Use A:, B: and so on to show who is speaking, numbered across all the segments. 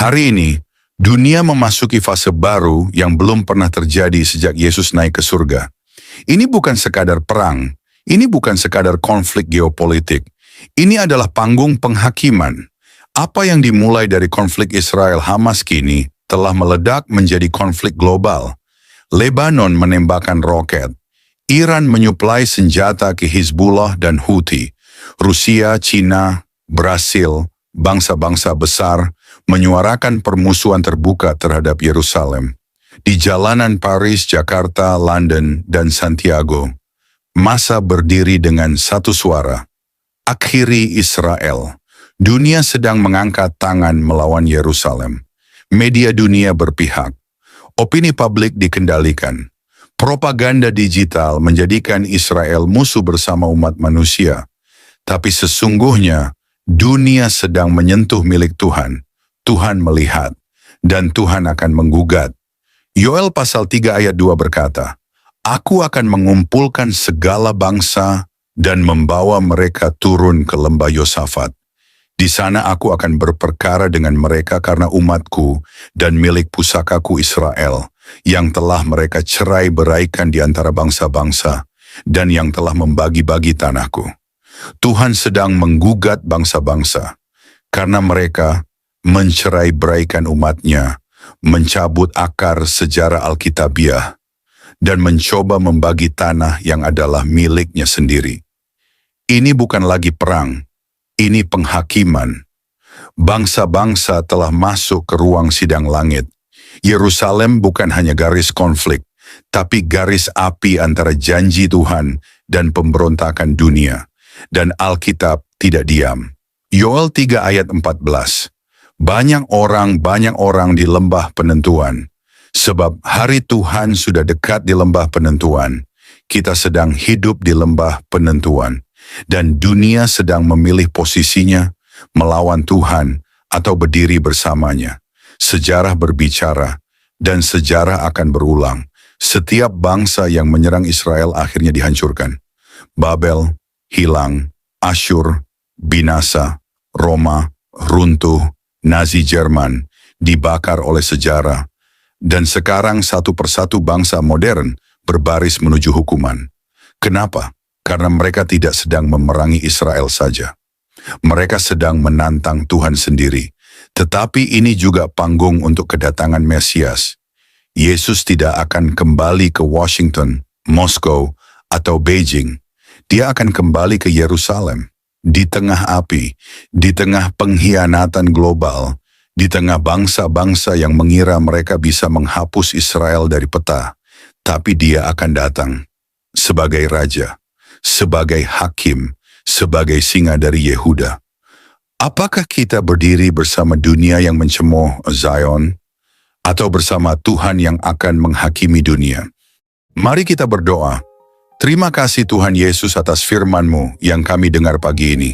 A: Hari ini, dunia memasuki fase baru yang belum pernah terjadi sejak Yesus naik ke surga. Ini bukan sekadar perang, ini bukan sekadar konflik geopolitik. Ini adalah panggung penghakiman. Apa yang dimulai dari konflik Israel-Hamas kini telah meledak menjadi konflik global. Lebanon menembakkan roket. Iran menyuplai senjata ke Hizbullah dan Houthi. Rusia, China, Brasil, bangsa-bangsa besar menyuarakan permusuhan terbuka terhadap Yerusalem. Di jalanan Paris, Jakarta, London, dan Santiago, massa berdiri dengan satu suara. Akhiri Israel. Dunia sedang mengangkat tangan melawan Yerusalem. Media dunia berpihak. Opini publik dikendalikan. Propaganda digital menjadikan Israel musuh bersama umat manusia. Tapi sesungguhnya, dunia sedang menyentuh milik Tuhan. Tuhan melihat, dan Tuhan akan menggugat. Yoel pasal 3 ayat 2 berkata, "Aku akan mengumpulkan segala bangsa dan membawa mereka turun ke lembah Yosafat. Di sana aku akan berperkara dengan mereka karena umatku dan milik pusakaku Israel, yang telah mereka cerai-beraikan di antara bangsa-bangsa, dan yang telah membagi-bagi tanahku." Tuhan sedang menggugat bangsa-bangsa, karena mereka mencerai-beraikan umatnya, mencabut akar sejarah Alkitabiah, dan mencoba membagi tanah yang adalah miliknya sendiri. Ini bukan lagi perang, ini penghakiman. Bangsa-bangsa telah masuk ke ruang sidang langit. Yerusalem bukan hanya garis konflik, tapi garis api antara janji Tuhan dan pemberontakan dunia. Dan Alkitab tidak diam. Yoel 3 ayat 14. Banyak orang di lembah penentuan. Sebab hari Tuhan sudah dekat di lembah penentuan. Kita sedang hidup di lembah penentuan. Dan dunia sedang memilih posisinya, melawan Tuhan atau berdiri bersamanya. Sejarah berbicara, dan sejarah akan berulang. Setiap bangsa yang menyerang Israel akhirnya dihancurkan. Babel hilang, Asyur binasa, Roma runtuh, Nazi Jerman dibakar oleh sejarah, dan sekarang satu persatu bangsa modern berbaris menuju hukuman. Kenapa? Karena mereka tidak sedang memerangi Israel saja. Mereka sedang menantang Tuhan sendiri. Tetapi ini juga panggung untuk kedatangan Mesias. Yesus tidak akan kembali ke Washington, Moskow, atau Beijing. Dia akan kembali ke Yerusalem, di tengah api, di tengah pengkhianatan global, di tengah bangsa-bangsa yang mengira mereka bisa menghapus Israel dari peta. Tapi dia akan datang sebagai raja, sebagai hakim, sebagai singa dari Yehuda. Apakah kita berdiri bersama dunia yang mencemooh Zion, atau bersama Tuhan yang akan menghakimi dunia? Mari kita berdoa. Terima kasih Tuhan Yesus atas firman-Mu yang kami dengar pagi ini.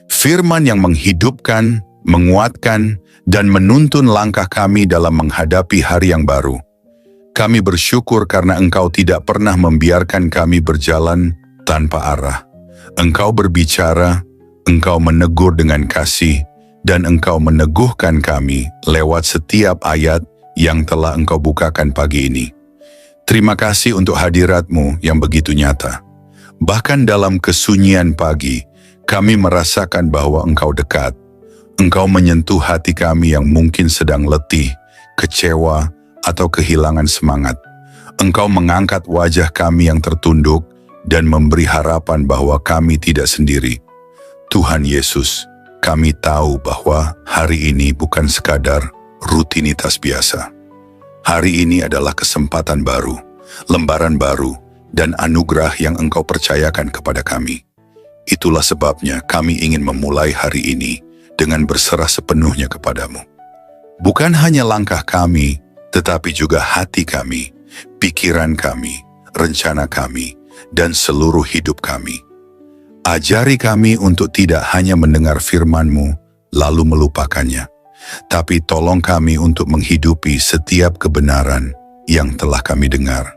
A: Firman yang menghidupkan, menguatkan, dan menuntun langkah kami dalam menghadapi hari yang baru. Kami bersyukur karena Engkau tidak pernah membiarkan kami berjalan tanpa arah. Engkau berbicara, Engkau menegur dengan kasih, dan Engkau meneguhkan kami lewat setiap ayat yang telah Engkau bukakan pagi ini. Terima kasih untuk hadirat-Mu yang begitu nyata. Bahkan dalam kesunyian pagi, kami merasakan bahwa Engkau dekat. Engkau menyentuh hati kami yang mungkin sedang letih, kecewa, atau kehilangan semangat. Engkau mengangkat wajah kami yang tertunduk dan memberi harapan bahwa kami tidak sendiri. Tuhan Yesus, kami tahu bahwa hari ini bukan sekadar rutinitas biasa. Hari ini adalah kesempatan baru, lembaran baru, dan anugerah yang Engkau percayakan kepada kami. Itulah sebabnya kami ingin memulai hari ini dengan berserah sepenuhnya kepadamu. Bukan hanya langkah kami, tetapi juga hati kami, pikiran kami, rencana kami, dan seluruh hidup kami. Ajari kami untuk tidak hanya mendengar firman-Mu lalu melupakannya, tapi tolong kami untuk menghidupi setiap kebenaran yang telah kami dengar.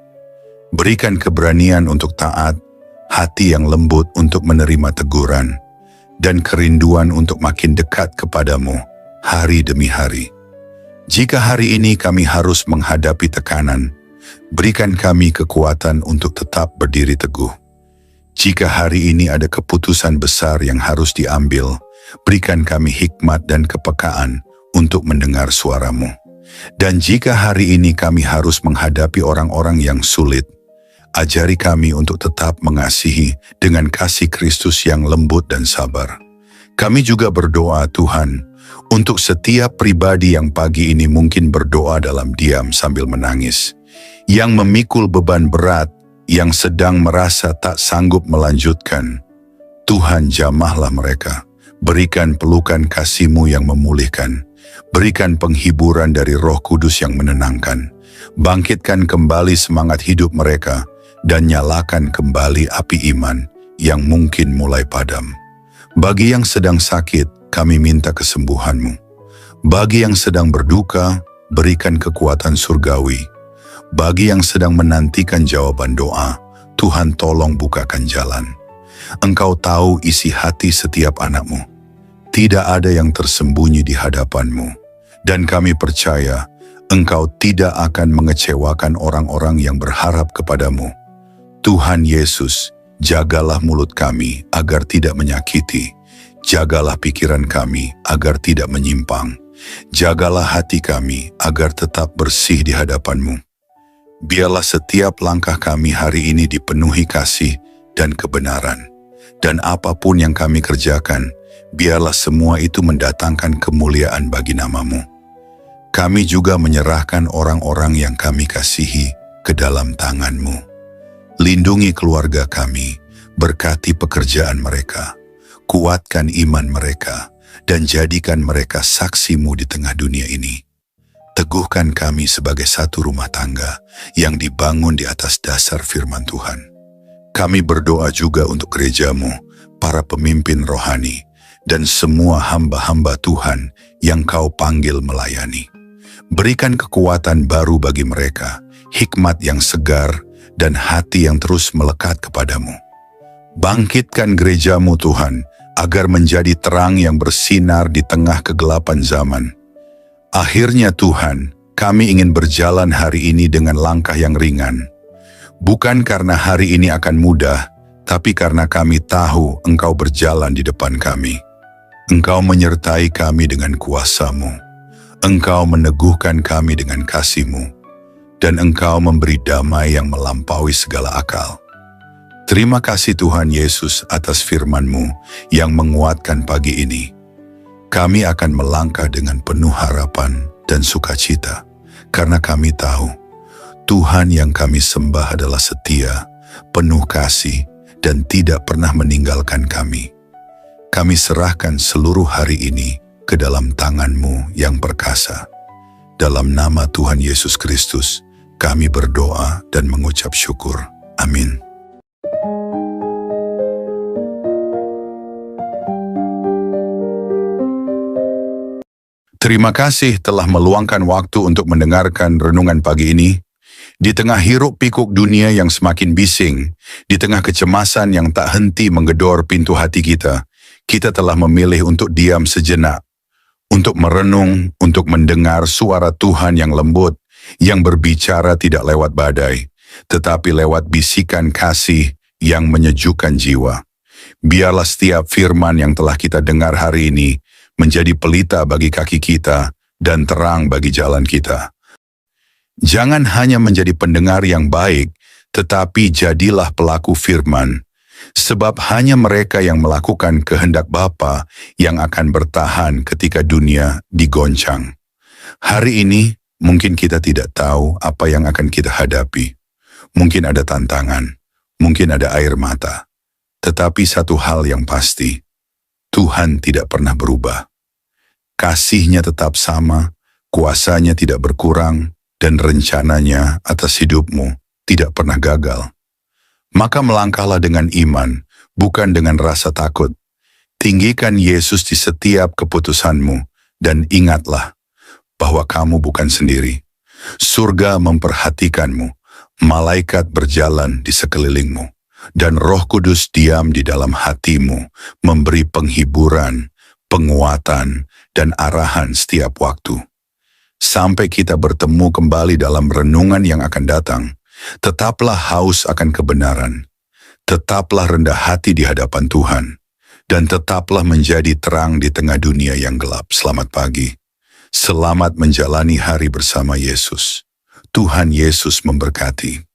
A: Berikan keberanian untuk taat, hati yang lembut untuk menerima teguran, dan kerinduan untuk makin dekat kepadamu hari demi hari. Jika hari ini kami harus menghadapi tekanan, berikan kami kekuatan untuk tetap berdiri teguh. Jika hari ini ada keputusan besar yang harus diambil, berikan kami hikmat dan kepekaan untuk mendengar suara-Mu. Dan jika hari ini kami harus menghadapi orang-orang yang sulit, ajari kami untuk tetap mengasihi dengan kasih Kristus yang lembut dan sabar. Kami juga berdoa, Tuhan, untuk setiap pribadi yang pagi ini mungkin berdoa dalam diam sambil menangis, yang memikul beban berat, yang sedang merasa tak sanggup melanjutkan. Tuhan, jamahlah mereka, berikan pelukan kasih-Mu yang memulihkan, berikan penghiburan dari Roh Kudus yang menenangkan, bangkitkan kembali semangat hidup mereka, dan nyalakan kembali api iman yang mungkin mulai padam. Bagi yang sedang sakit, kami minta kesembuhan-Mu. Bagi yang sedang berduka, berikan kekuatan surgawi. Bagi yang sedang menantikan jawaban doa, Tuhan tolong bukakan jalan. Engkau tahu isi hati setiap anak-Mu. Tidak ada yang tersembunyi di hadapan-Mu. Dan kami percaya, Engkau tidak akan mengecewakan orang-orang yang berharap kepada-Mu. Tuhan Yesus, jagalah mulut kami agar tidak menyakiti. Jagalah pikiran kami agar tidak menyimpang. Jagalah hati kami agar tetap bersih di hadapan-Mu. Biarlah setiap langkah kami hari ini dipenuhi kasih dan kebenaran. Dan apapun yang kami kerjakan, biarlah semua itu mendatangkan kemuliaan bagi nama-Mu. Kami juga menyerahkan orang-orang yang kami kasihi ke dalam tangan-Mu. Lindungi keluarga kami, berkati pekerjaan mereka, kuatkan iman mereka, dan jadikan mereka saksi-Mu di tengah dunia ini. Teguhkan kami sebagai satu rumah tangga yang dibangun di atas dasar firman Tuhan. Kami berdoa juga untuk gereja-Mu, para pemimpin rohani, dan semua hamba-hamba Tuhan yang Kau panggil melayani. Berikan kekuatan baru bagi mereka, hikmat yang segar, dan hati yang terus melekat kepadamu. Bangkitkan gereja-Mu Tuhan, agar menjadi terang yang bersinar di tengah kegelapan zaman. Akhirnya Tuhan, kami ingin berjalan hari ini dengan langkah yang ringan. Bukan karena hari ini akan mudah, tapi karena kami tahu Engkau berjalan di depan kami. Engkau menyertai kami dengan kuasa-Mu. Engkau meneguhkan kami dengan kasih-Mu. Dan Engkau memberi damai yang melampaui segala akal. Terima kasih Tuhan Yesus atas firman-Mu yang menguatkan pagi ini. Kami akan melangkah dengan penuh harapan dan sukacita, karena kami tahu Tuhan yang kami sembah adalah setia, penuh kasih, dan tidak pernah meninggalkan kami. Kami serahkan seluruh hari ini ke dalam tangan-Mu yang perkasa. Dalam nama Tuhan Yesus Kristus, kami berdoa dan mengucap syukur. Amin. Terima kasih telah meluangkan waktu untuk mendengarkan renungan pagi ini. Di tengah hiruk pikuk dunia yang semakin bising, di tengah kecemasan yang tak henti menggedor pintu hati kita telah memilih untuk diam sejenak, untuk merenung, untuk mendengar suara Tuhan yang lembut, yang berbicara tidak lewat badai, tetapi lewat bisikan kasih yang menyejukkan jiwa. Biarlah setiap firman yang telah kita dengar hari ini menjadi pelita bagi kaki kita dan terang bagi jalan kita. Jangan hanya menjadi pendengar yang baik, tetapi jadilah pelaku firman, sebab hanya mereka yang melakukan kehendak Bapa yang akan bertahan ketika dunia digoncang. Hari ini mungkin kita tidak tahu apa yang akan kita hadapi. Mungkin ada tantangan, mungkin ada air mata. Tetapi satu hal yang pasti, Tuhan tidak pernah berubah. Kasih-Nya tetap sama, kuasa-Nya tidak berkurang, dan rencananya atas hidupmu tidak pernah gagal. Maka melangkahlah dengan iman, bukan dengan rasa takut. Tinggikan Yesus di setiap keputusanmu, dan ingatlah bahwa kamu bukan sendiri. Surga memperhatikanmu, malaikat berjalan di sekelilingmu, dan Roh Kudus diam di dalam hatimu, memberi penghiburan, penguatan, dan arahan setiap waktu. Sampai kita bertemu kembali dalam renungan yang akan datang, tetaplah haus akan kebenaran. Tetaplah rendah hati di hadapan Tuhan. Dan tetaplah menjadi terang di tengah dunia yang gelap. Selamat pagi. Selamat menjalani hari bersama Yesus. Tuhan Yesus memberkati.